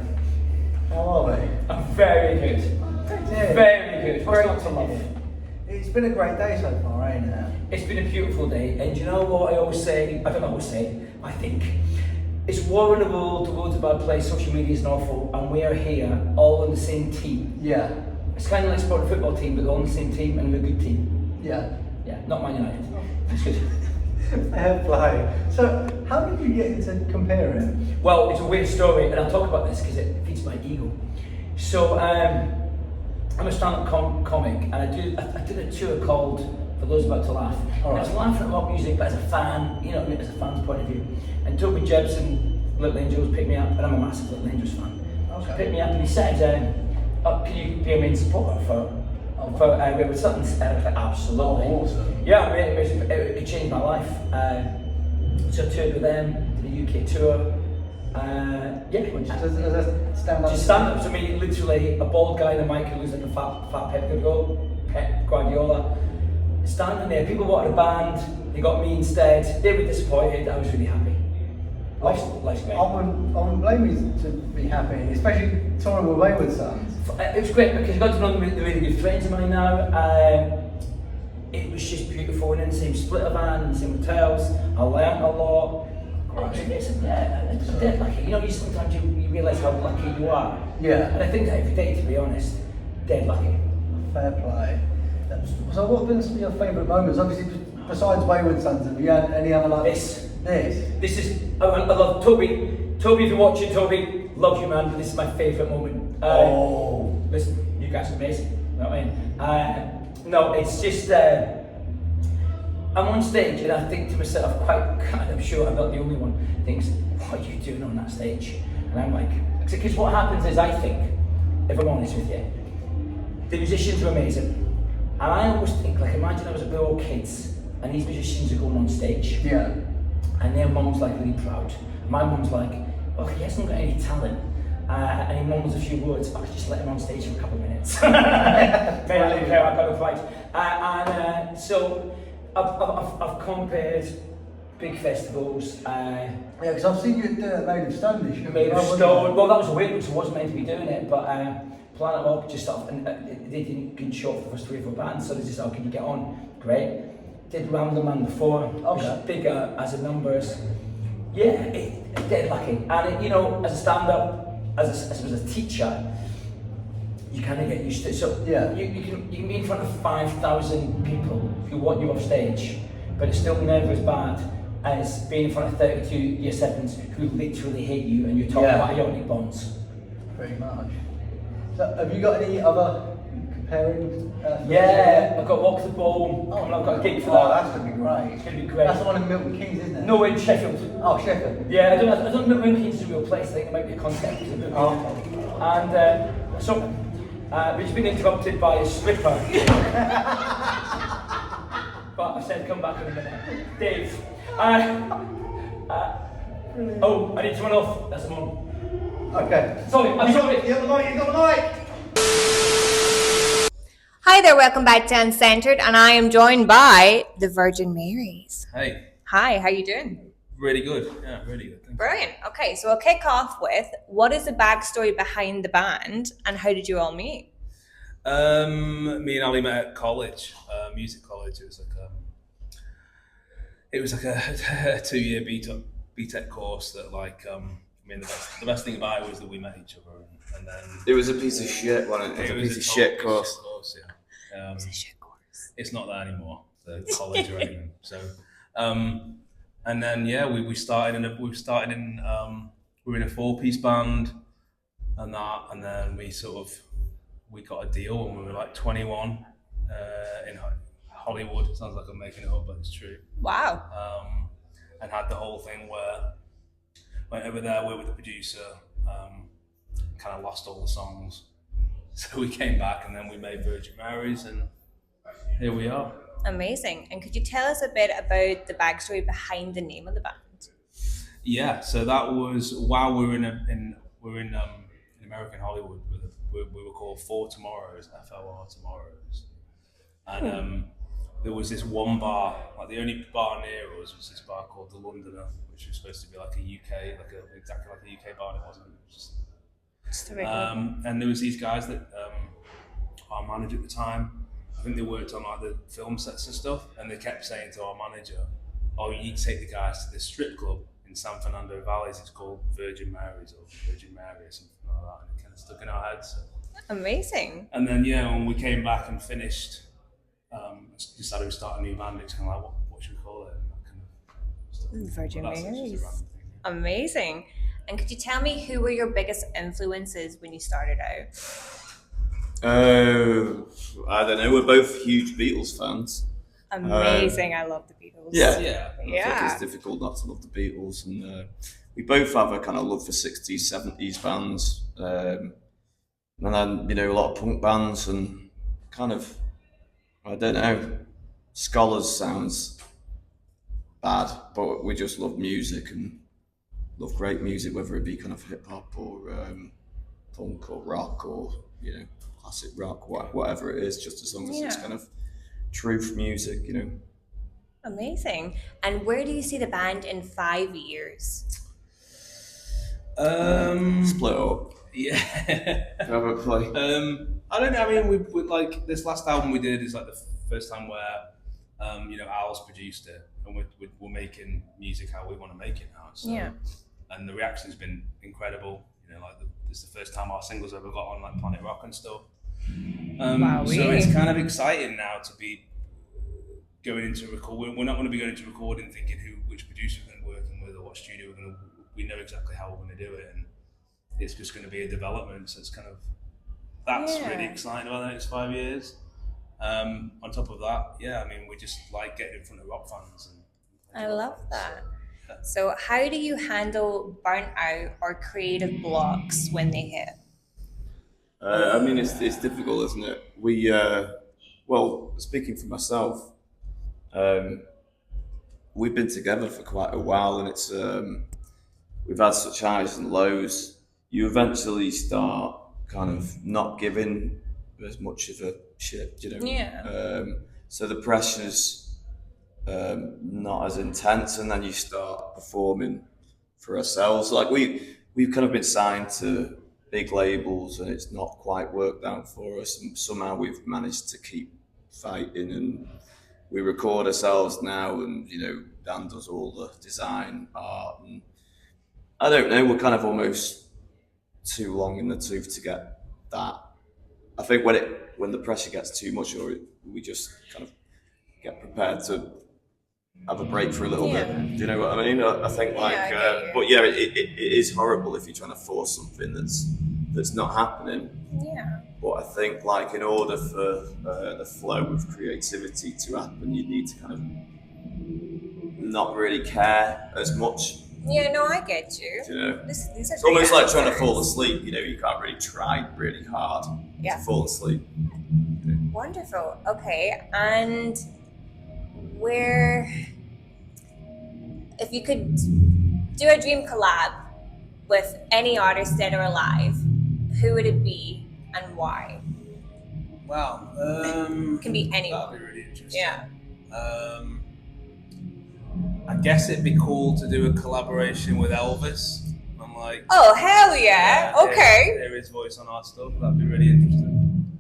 How are we? I'm very good. Very good. What's not to love? It's been a great day so far, ain't it? It's been a beautiful day, and you know what I always say? I don't always say. I think it's war in the world. The world's a bad place. Social media is awful, and we are here all on the same team. Yeah. It's kind of like supporting a football team, but all on the same team, and we're a good team. Yeah. Yeah, not Man United. It's good. Fair play. So, how did you get into comparing? Well, it's a weird story, and I'll talk about this because it feeds my ego. So, I'm a stand-up comic, and I did a tour called For Those About to Laugh. And I was laughing at rock music, but as a fan, as a fan's point of view. And Toby Jebson, Little Angels, picked me up, and I'm a massive Little Angels fan. So he picked me up and he said, can you be a main supporter for with something? And I was like, absolutely. Awesome. Yeah, it changed my life. So I toured with them, did a UK tour. Just stand up to me, literally a bald guy in the mic who looks like a fat Pep Guardiola. Standing there, people wanted a band, they got me instead. They were disappointed, I was really happy. Life's great. I wouldn't blame you to be happy, especially touring with Wayward Sons. It was great because I got to know them, they're really good friends of mine now. It was just beautiful, and then the same split a van, and the same hotels. I learned a lot. It's dead lucky. Sometimes you realise how lucky you are. Yeah. And I think that every day, to be honest, dead lucky. fair play. So what have been some of your favourite moments? Obviously, besides Wayward Sons, have you had any other like This is, I love Toby. Toby, if you're watching, Toby, love you, man. This is my favourite moment. Listen, you guys are amazing. You know what I mean? No, it's just, I'm on stage and I think to myself, I'm sure I'm not the only one, thinks, what are you doing on that stage? And I'm like, because what happens is I think, if I'm honest with you, the musicians are amazing. And I always think, like, imagine I was a bit of kids and these musicians are going on stage. Yeah. And their mum's like really proud. My mum's like, oh, he hasn't got any talent. And he mumbles a few words, I could just let him on stage for a couple of minutes. Mate, I don't care, I've got to fight. So I've compared big festivals. Yeah, because I've seen you do it Made of Stone this year. Made of Stone. Well, that was weird because I wasn't meant to be doing it, but Planet Rock just sort of, and they didn't show up for the first 3 or 4 bands, so they just, can you get on? Great. Did Random Man before, which is bigger as a numbers. Yeah, dead lucky. And you know, as a stand-up, as a teacher, you kind of get used to it. So yeah, you can be in front of 5,000 people who want you off stage, but it's still never as bad as being in front of 32 year 7s who literally hate you and you're talking about ionic bonds. Pretty much. So have you got any other comparing? Yeah, I've got Walk the Ball. I've got a gig for that. That's going to be great. It's going to be great. That's the one in Milton Keynes, isn't it? No, in Sheffield. Oh, Sheffield. Yeah, I don't know if Milton Keynes is a real place. I think it might be a concept. And so we've just been interrupted by a stripper. But I said come back in a minute. Dave. Oh, I need to run off. That's a mom. Okay. Sorry, I'm sorry. You're the mic, you've got the mic. Hi there, welcome back to Uncentered, and I am joined by the Virgin Marys. Hey. Hi, how you doing? Really good. Yeah, really good. Thanks. Brilliant. Okay, so we'll kick off with, what is the backstory behind the band, and how did you all meet? Me and Ali met at college, music college. It was like a 2-year BTEC course that the best thing about it was that we met each other, and then it was a piece of shit, wasn't it? It was a piece of shit course. It was a shit course. It's not that anymore, the college or anything. So, and then we started in we were in a 4-piece band, and then we got a deal when we were like 21 in Hollywood. Sounds like I'm making it up, but it's true. Wow. And had the whole thing where went over there, worked with the producer, kind of lost all the songs. So we came back and then we made Virgin Marys, and here we are. Amazing. And could you tell us a bit about the backstory behind the name of the band? Yeah, so that was while we were in American Hollywood. We were called Four Tomorrows, FOR Tomorrows, and there was this one bar, like the only bar near us was this bar called the Londoner, which was supposed to be like a UK, exactly like a UK bar. It wasn't. It was just, and there was these guys that our manager at the time, I think they worked on like the film sets and stuff, and they kept saying to our manager, "Oh, you need to take the guys to this strip club in San Fernando Valleys. It's called Virgin Marys or Virgin Mary or something like that." And it kind of stuck in our heads. So. Amazing. And then when we came back and finished, decided to start a new band. It's kind of like, what should we call it? And that kind of stuff. Virgin Marys. Amazing. And could you tell me who were your biggest influences when you started out? I don't know. We're both huge Beatles fans. Amazing. I love the Beatles. Yeah. I think it's difficult not to love the Beatles, and we both have a kind of love for 60s, 70s bands, and then a lot of punk bands, and kind of, I don't know, Scholars sounds bad, but we just love music and love great music, whether it be kind of hip hop or punk or rock or classic rock, whatever it is, just as long as it's kind of truth music, Amazing. And where do you see the band in 5 years? Split up. Yeah. Probably. I don't know. I mean, we like this last album we did is like the first time where Al's produced it, and we're making music how we want to make it now. So, and the reaction's been incredible. It's the first time our singles ever got on like Planet Rock and stuff. So it's kind of exciting now to be going into record. We're not going to be going into recording thinking which producer we're going to be working with or what studio we're going to. We know exactly how we're going to do it, and it's just going to be a development. So it's kind of that's really exciting about the next 5 years. On top of that, we just like getting in front of rock fans. I love that. So how do you handle burnout or creative blocks when they hit? It's difficult, isn't it? We, speaking for myself, we've been together for quite a while, and it's we've had such highs and lows. You eventually start kind of not giving as much of a shit, so the pressure's not as intense, and then you start performing for ourselves. Like we've kind of been signed to big labels, and it's not quite worked out for us, and somehow we've managed to keep fighting, and we record ourselves now, and Dan does all the design, art, and I don't know, we're kind of almost too long in the tooth to get that. I think when the pressure gets too much, or we just kind of get prepared to have a break for a little bit. Do you know what I mean? I think it is horrible if you're trying to force something that's not happening. Yeah. But I think in order for the flow of creativity to happen, you need to kind of not really care as much. Yeah, no, I get you. These are it's almost like trying to fall asleep. You can't really try really hard to fall asleep. Wonderful. Okay, and if you could do a dream collab with any artist dead or alive, who would it be and why? Wow. It can be anyone. That'd be really interesting. Yeah. I guess it'd be cool to do a collaboration with Elvis. I'm like, oh hell yeah! Okay. Hear his voice on our stuff. That'd be really interesting.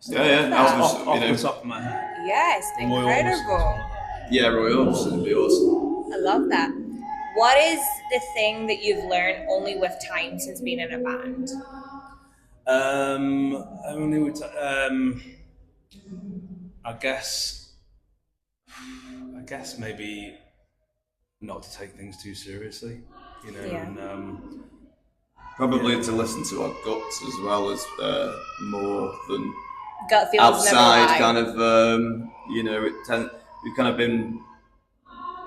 Elvis, off the top of my head. Yes, incredible. Roy Orbison would be awesome. I love that. What is the thing that you've learned only with time since being in a band? I guess maybe not to take things too seriously, and probably to listen to our guts as well as more than gut feels outside kind of. We've kind of been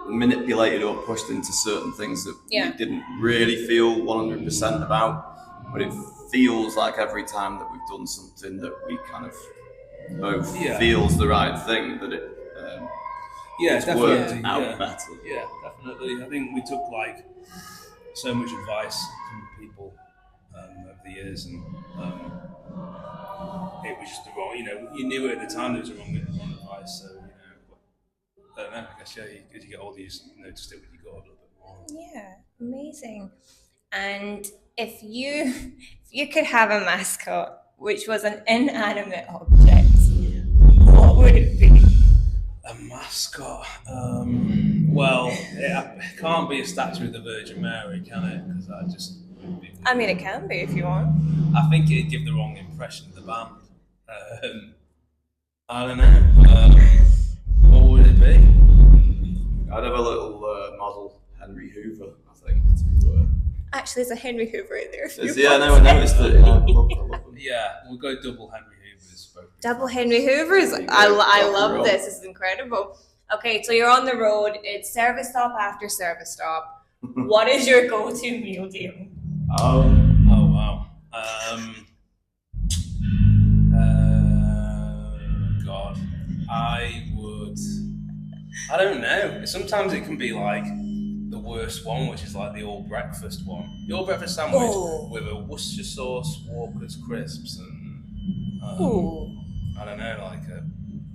manipulated or pushed into certain things that we didn't really feel 100% about, but it feels like every time that we've done something that we kind of both feels the right thing, that it's worked out better. Yeah, definitely. I think we took so much advice from people over the years, and it was just the wrong. You knew it at the time there was the wrong advice. So I don't know. I guess as you get older, you to stick with your gut a little bit more. Yeah, amazing. And if you could have a mascot which was an inanimate object, what would it be? A mascot. It can't be a statue of the Virgin Mary, can it? Because I just. It can be if you want. I think it'd give the wrong impression of the band. I don't know. What would it be? I'd have a little model Henry Hoover, I think. Actually, there's a Henry Hoover in there. I noticed it. I love them. Yeah, we'll go double Henry Hoovers. Double Henry Hoovers. I love this. This is incredible. Okay, so you're on the road. It's service stop after service stop. What is your go-to meal deal? Oh wow. God, I don't know. Sometimes it can be the worst one, which is the all breakfast one. The all breakfast sandwich with a Worcestershire sauce, Walker's crisps, and I don't know, a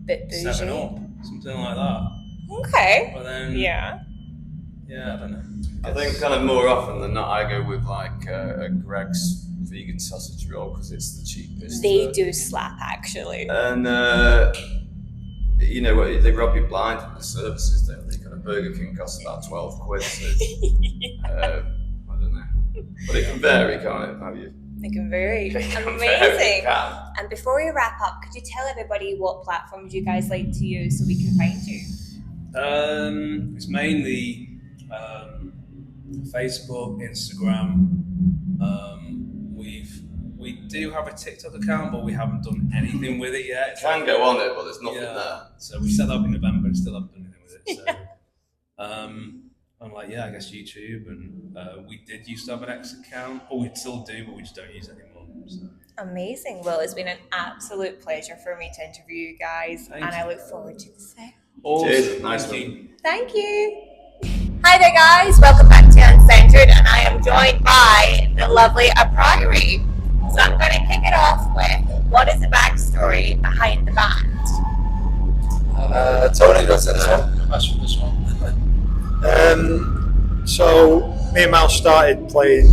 bit bougie. 7-Up, something like that. Okay. But then, I don't know. I think kind of more often than not, I go with a Greg's vegan sausage roll because it's the cheapest. They do slap, actually. And they rob you blind with the services, don't they? Kind of Burger King costs about 12 quid. So, I don't know. But it can vary, can't it? Have you? It can vary. It Amazing. can. And before we wrap up, could you tell everybody what platforms you guys like to use so we can find you? It's mainly Facebook, Instagram. We do have a TikTok account, but we haven't done anything with it yet. You can go on it, but there's nothing there. So we set that up in November and still haven't done anything with it. So I'm like, I guess YouTube, and we did used to have an X account, or we still do, but we just don't use it anymore. So. Amazing. Well, it's been an absolute pleasure for me to interview you guys, and I look forward to the same. Awesome. Cheers. Nice one. Thank you. Hi there, guys. Welcome back to Uncensored, and I am joined by the lovely Priory. So I'm going to kick it off with, what is the backstory behind the band? Tony does this one. That's from this one. So me and Mal started playing.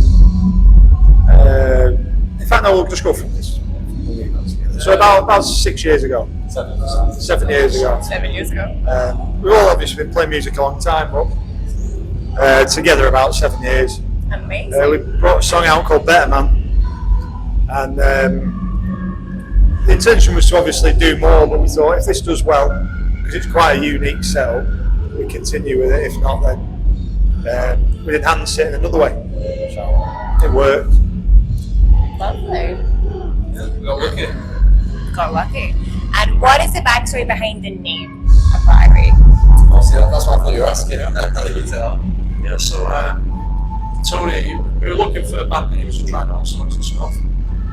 In fact, no, we'll just go from this. So about 6 years ago. 7 years ago. 7 years ago. We've all obviously been playing music a long time, but together about 7 years. Amazing. We brought a song out called Better Man. And the intention was to obviously do more, but we thought if this does well, because it's quite a unique setup, we continue with it. If not, then we'd enhance it in another way. So it worked. Lovely. Yeah, we got lucky. Got lucky. And what is the backstory behind the name of Priory? Obviously, that's what I thought you were asking. How did you tell? Yeah, so Tony, we were looking for band names to try out songs and stuff.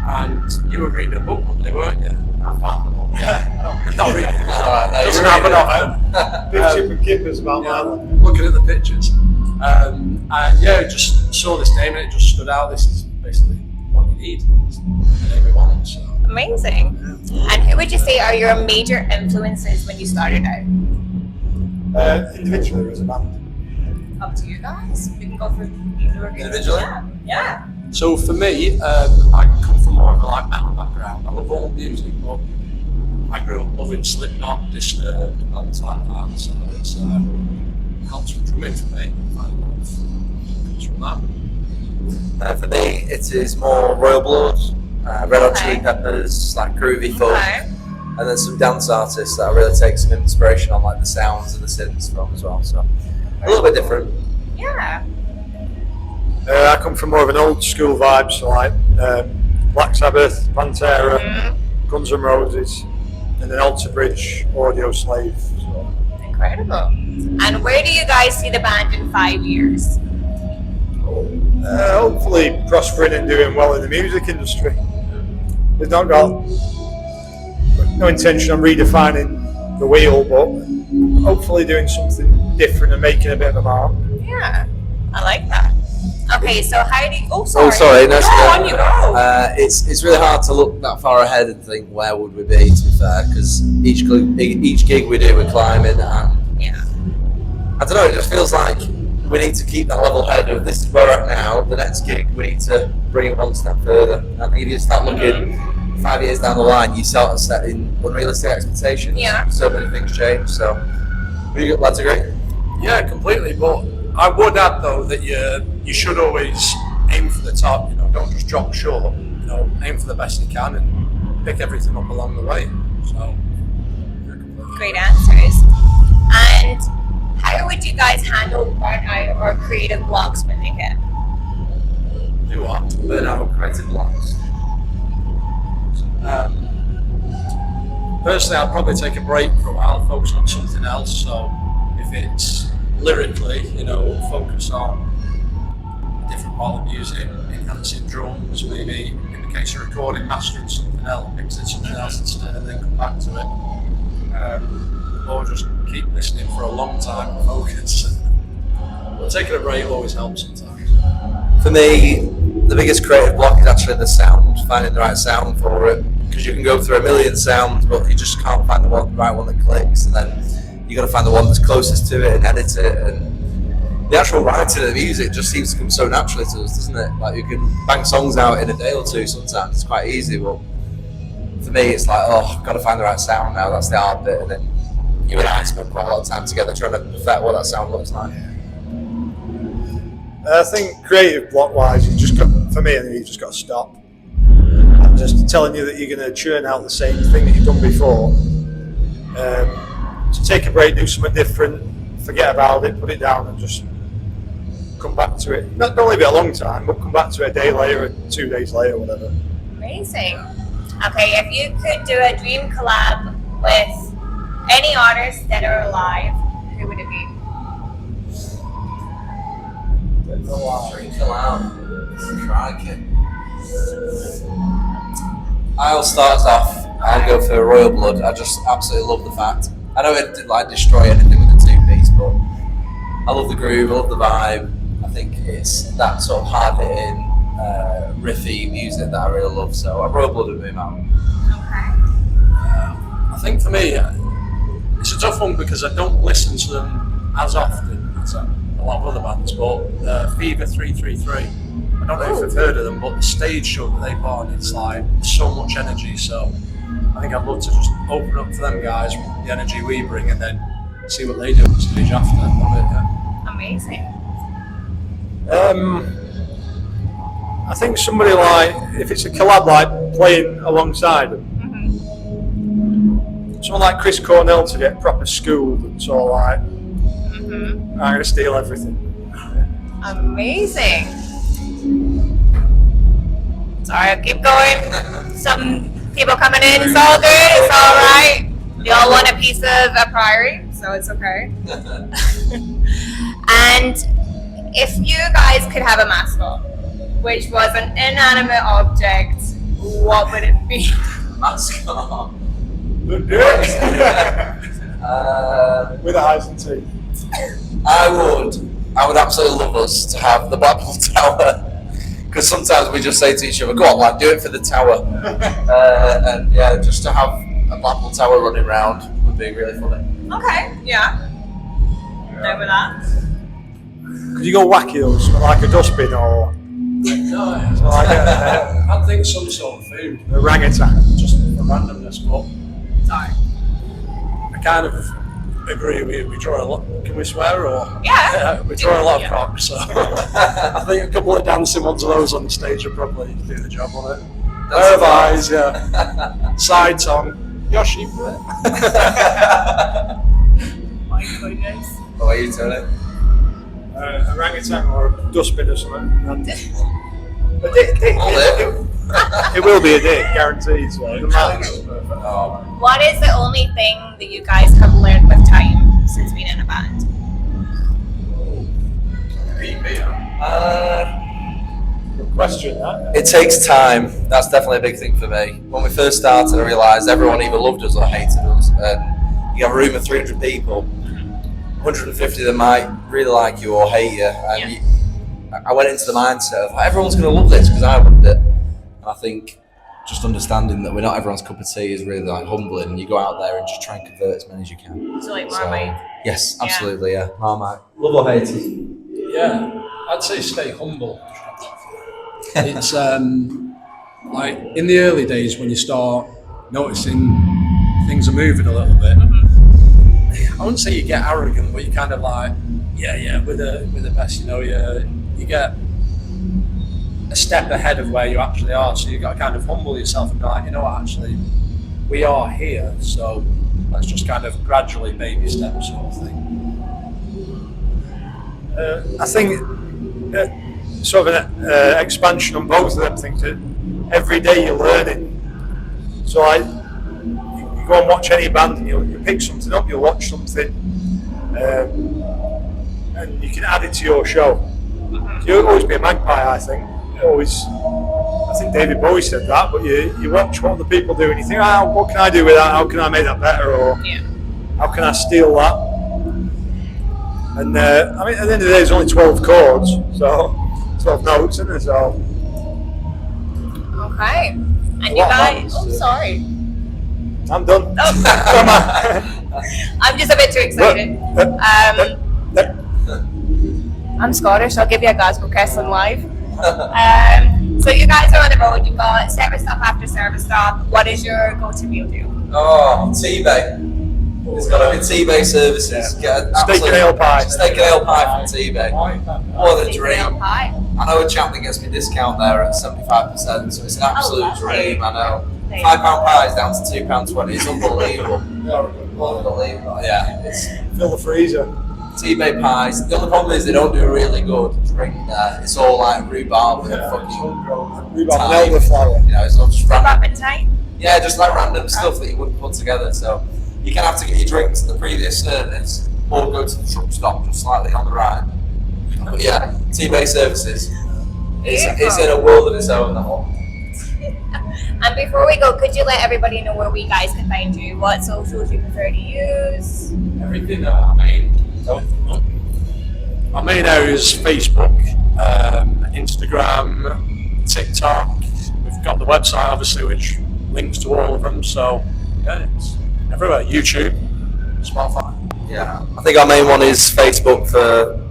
And you were reading a book one day, weren't you? I found them all. Yeah. Not reading it. Doesn't happen often. Picture for kippers about that. Looking at the pictures. And just saw this name and it just stood out. This is basically what you need. It's the name we want. So. Amazing. And who would you say are your major influences when you started out? Individually, as a band. Up to you guys. We can go for either of you. Individually? Yeah. So for me, I come from more of a metal background. I love all music, but I grew up loving Slipknot, Disturbed, and bands like that. So it's helps with drumming for me. I love comes from that. For me, it is more Royal Blood, Red Hot Chili Peppers, like groovy folk, and then some dance artists that I really take some inspiration on, like the sounds and the synths from as well. So a little bit different. Yeah. I come from more of an old school vibe, so like Black Sabbath, Pantera, Guns N' Roses, and then Alter Bridge, Audio Slave. So. Incredible. And where do you guys see the band in 5 years? Hopefully prospering and doing well in the music industry. We've not got no intention on redefining the wheel, but hopefully doing something different and making a bit of a mark. Yeah, I like that. Okay, so how do you... Oh, sorry. No, on you go. It's really hard to look that far ahead and think where would we be, to be fair, because each gig we do we're climbing, and I don't know, it just feels like we need to keep that level head of this is where we're at now. The next gig we need to bring it one step further. I think if you start looking 5 years down the line, you start setting unrealistic expectations. Yeah. So many things change. So, would you lads agree? Yeah, completely. But I would add though that you should always aim for the top. You know, don't just drop short. You know, aim for the best you can and pick everything up along the way. So, Great answers. And how would you guys handle burnout or creative blocks when they hit? Do what? Burnout, creative blocks. Personally, I'd probably take a break for a while and focus on something else. So, if it's lyrically, you know, focus on a different part of music, enhancing drums, maybe in the case of recording, mastering something else, mixing something else instead, and then come back to it. Or just keep listening for a long time and focus. But taking a break always helps sometimes. For me, the biggest creative block is actually the sound, finding the right sound for it. Because you can go through a million sounds, but you just can't find the right one that clicks. And then you got to find the one that's closest to it and edit it. And the actual writing of the music just seems to come so naturally to us, doesn't it? Like you can bang songs out in a day or two sometimes. It's quite easy, but for me, it's like, oh, I've got to find the right sound now. That's the hard bit. And then you and I spend quite a lot of time together trying to perfect what that sound looks like. I think creative block wise, you just got for me, and you've just got to stop. I'm just telling you that you're going to churn out the same thing that you've done before. So take a break, do something different, forget about it, put it down, and just come back to it. Don't leave it a long time, but come back to it a day later, 2 days later, whatever. Amazing. Okay, if you could do a dream collab with any artists that are alive, who would it be? Dream collab. Crikey. I'll start us off. I'll go for Royal Blood. I just absolutely love the fact. I know it didn't like destroy anything with the two-piece, but I love the groove, I love the vibe. I think it's that sort of hard-hitting, riffy music that I really love. So Royal Blood would be mine. I think for me, it's a tough one because I don't listen to them as often as a lot of other bands, but Fever 333. I don't know if you've heard of them, but the stage show that they put on, it's like so much energy. So I think I'd love to just open up to them guys with the energy we bring and then see what they do on stage after. Love it, yeah. Amazing. I think somebody like, if it's a collab, like playing alongside them, someone like Chris Cornell to get proper schooled and so like, I'm going to steal everything. Amazing. Sorry, I'll keep going. Some people coming in, it's all good, it's all right. They all want a piece of a Priory, so it's okay. And if you guys could have a mascot, which was an inanimate object, what would it be? Mascot? With eyes and teeth. I would absolutely love us to have the Blackpool Tower, because sometimes we just say to each other, go on lad, do it for the tower. And yeah, just to have a Blackpool Tower running around would be really funny. Okay, yeah. Over that. Could you go wacky though, like a dustbin or No, like I think some sort of food. orangutan? Just for randomness, but Sorry. I kind of agree. We draw a lot. Can we swear or? Yeah. We draw a lot of cocks, so I think a couple of dancing ones of those on the stage would probably do the job on it. Pair of eyes, yeah. Side tongue. Yoshi. My goodness. What are you telling? Orangutan or a dustbin or something. A dick. It will be a dick, guaranteed. So it doesn't matter. What is the only thing that you guys have learned with time since being in a band? Good question, that. It takes time. That's definitely a big thing for me. When we first started, I realised everyone either loved us or hated us. And you have a room of 300 people, 150 of them might really like you or hate you. And I went into the mindset of everyone's going to love this because I loved it. And I think just understanding that we're not everyone's cup of tea is really like humbling. And you go out there and just try and convert as many as you can. So like Marmite. Yes, absolutely, yeah. Marmite. Love or hate us? Yeah, I'd say stay humble. It's like in the early days when you start noticing things are moving a little bit. I wouldn't say you get arrogant, but you kind of like, yeah, we're the best. You know, you get a step ahead of where you actually are. So you got to kind of humble yourself and be like, you know what, actually, we are here. So let's just kind of gradually baby step sort of thing. I think sort of an expansion on both of them things. Every day you're learning. So like, you go and watch any band and you pick something up, you'll watch something, and you can add it to your show. You'll always be a magpie, I think. I think David Bowie said that, but you watch what the people do and you think, what can I do with that? How can I make that better? Or how can I steal that? And I mean, at the end of the day, there's only 12 chords, so 12 notes, isn't there? So. Okay. And you guys, sorry. I'm done. I'm just a bit too excited. I'm Scottish, I'll give you a Glasgow Kessling live. So you guys are on the road, you've got service stop after service stop. What is your go-to meal do? Oh, tea bag. There's got to be T-Bay services. Get Steak and ale pie. Steak and ale pie from T-Bay. What a dream. Ale pie. I know a chap that gets me discount there at 75%, so it's an absolute lovely. dream, I know. £5 pie is down to £2.20, it's unbelievable. Unbelievable, yeah. It's Fill the freezer. T-Bay pies. The only problem is they don't do a really good drink there. It's all like rhubarb and fucking Rhubarb and thyme. elderflower. You know, it's not just Rhubarb random. and thyme? Yeah, just like random stuff that you wouldn't put together. So you can have to get your drinks at the previous service or go to the truck stop just slightly on the right. But yeah, T-Bay services. It's in a world of its own, that one. And before we go, could you let everybody know where we guys can find you? What socials you prefer to use? Everything that I mean. Our main area is Facebook, Instagram, TikTok. We've got the website, obviously, which links to all of them. So, yeah, it's everywhere. YouTube, Spotify. Yeah, I think our main one is Facebook for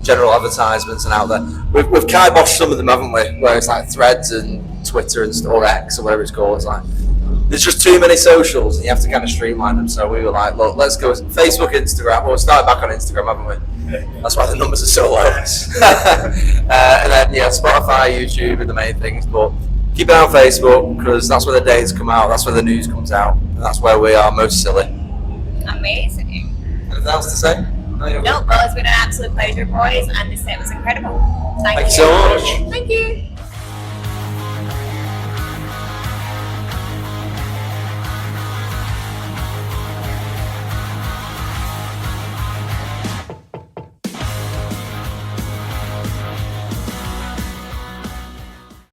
general advertisements and out there. We've kiboshed some of them, haven't we? Where it's like Threads and Twitter and or X or whatever it's called. It's like there's just too many socials, and you have to kind of streamline them. So we were like, look, let's go Facebook, Instagram. Well, we started back on Instagram, haven't we? That's why the numbers are so low. And then yeah, Spotify, YouTube are the main things, but keep it on Facebook because that's where the dates come out, that's where the news comes out, and that's where we are most silly. Amazing. Anything else to say? No, well, it's been an absolute pleasure, boys, and this set was incredible. Thank you so much. Thank you.